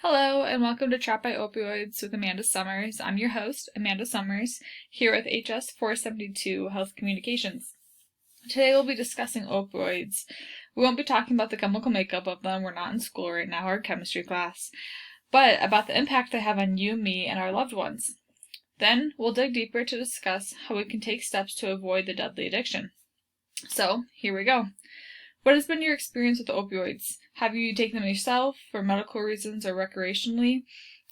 Hello, and welcome to Trapped by Opioids with Amanda Summers. I'm your host, Amanda Summers, here with HS 472 Health Communications. Today we'll be discussing opioids. We won't be talking about the chemical makeup of them, we're not in school right now, or chemistry class, but about the impact they have on you, me, and our loved ones. Then we'll dig deeper to discuss how we can take steps to avoid the deadly addiction. So, here we go. What has been your experience with opioids? Have you taken them yourself for medical reasons or recreationally?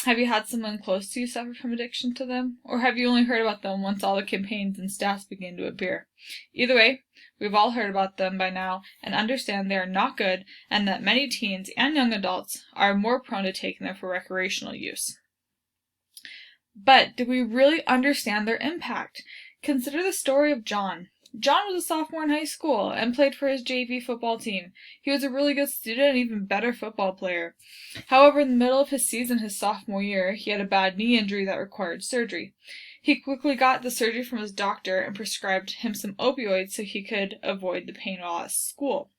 Have you had someone close to you suffer from addiction to them? Or have you only heard about them once all the campaigns and stats began to appear? Either way, we've all heard about them by now and understand they are not good and that many teens and young adults are more prone to taking them for recreational use. But do we really understand their impact? Consider the story of John. John was a sophomore in high school and played for his JV football team. He was a really good student and even better football player. However, in the middle of his season, his sophomore year, he had a bad knee injury that required surgery. He quickly got the surgery from his doctor and prescribed him some opioids so he could avoid the pain while at school.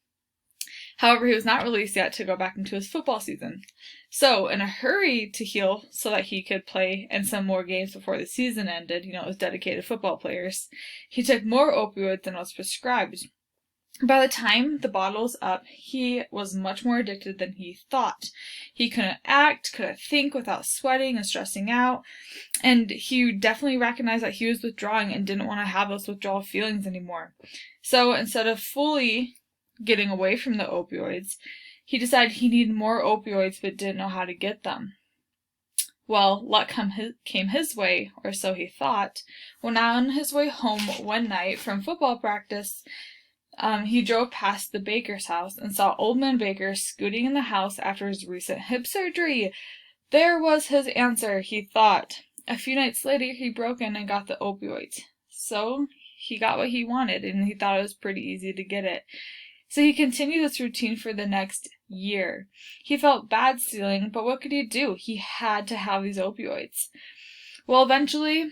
However, he was not released yet to go back into his football season. So, in a hurry to heal so that he could play in some more games before the season ended, it was dedicated football players, he took more opioids than was prescribed. By the time the bottle was up, he was much more addicted than he thought. He couldn't act, couldn't think without sweating and stressing out, and he definitely recognized that he was withdrawing and didn't want to have those withdrawal feelings anymore. So, instead of fully getting away from the opioids, he decided he needed more opioids but didn't know how to get them. Well, luck came his way, or so he thought, when on his way home one night from football practice, he drove past the Baker's house and saw Old Man Baker scooting in the house after his recent hip surgery. There was his answer, he thought. A few nights later, he broke in and got the opioids. So, he got what he wanted, and he thought it was pretty easy to get it. So he continued this routine for the next year. He felt bad stealing, but what could he do? He had to have these opioids. Well, eventually,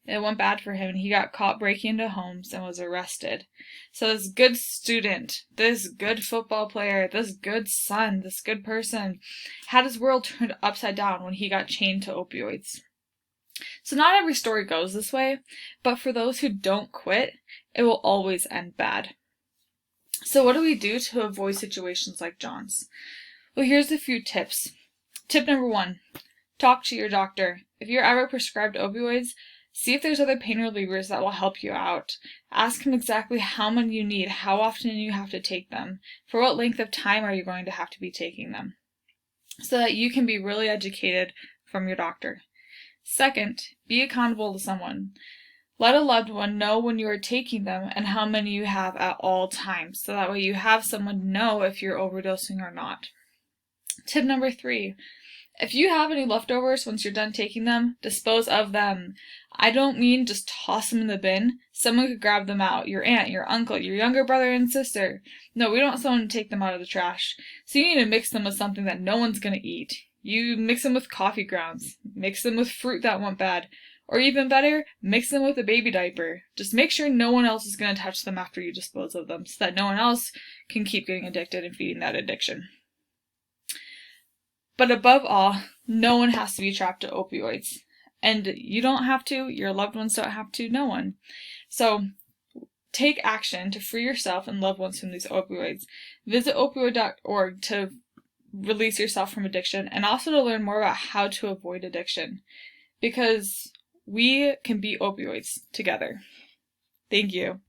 it went bad for him, and he got caught breaking into homes and was arrested. So this good student, this good football player, this good son, this good person, had his world turned upside down when he got chained to opioids. So not every story goes this way, but for those who don't quit, it will always end bad. So what do we do to avoid situations like John's? Well, here's a few tips. Tip number 1, talk to your doctor. If you're ever prescribed opioids, see if there's other pain relievers that will help you out. Ask him exactly how many you need, how often you have to take them, for what length of time are you going to have to be taking them, so that you can be really educated from your doctor. Second, be accountable to someone. Let a loved one know when you are taking them and how many you have at all times, so that way you have someone to know if you're overdosing or not. Tip number 3, if you have any leftovers once you're done taking them, dispose of them. I don't mean just toss them in the bin. Someone could grab them out, your aunt, your uncle, your younger brother and sister. No, we don't want someone to take them out of the trash. So you need to mix them with something that no one's going to eat. You mix them with coffee grounds, mix them with fruit that went bad, or even better, mix them with a baby diaper. Just make sure no one else is going to touch them after you dispose of them, so that no one else can keep getting addicted and feeding that addiction. But above all, no one has to be trapped to opioids. And you don't have to, your loved ones don't have to, no one. So take action to free yourself and loved ones from these opioids. Visit opioid.org to release yourself from addiction, and also to learn more about how to avoid addiction. Because we can beat opioids together. Thank you.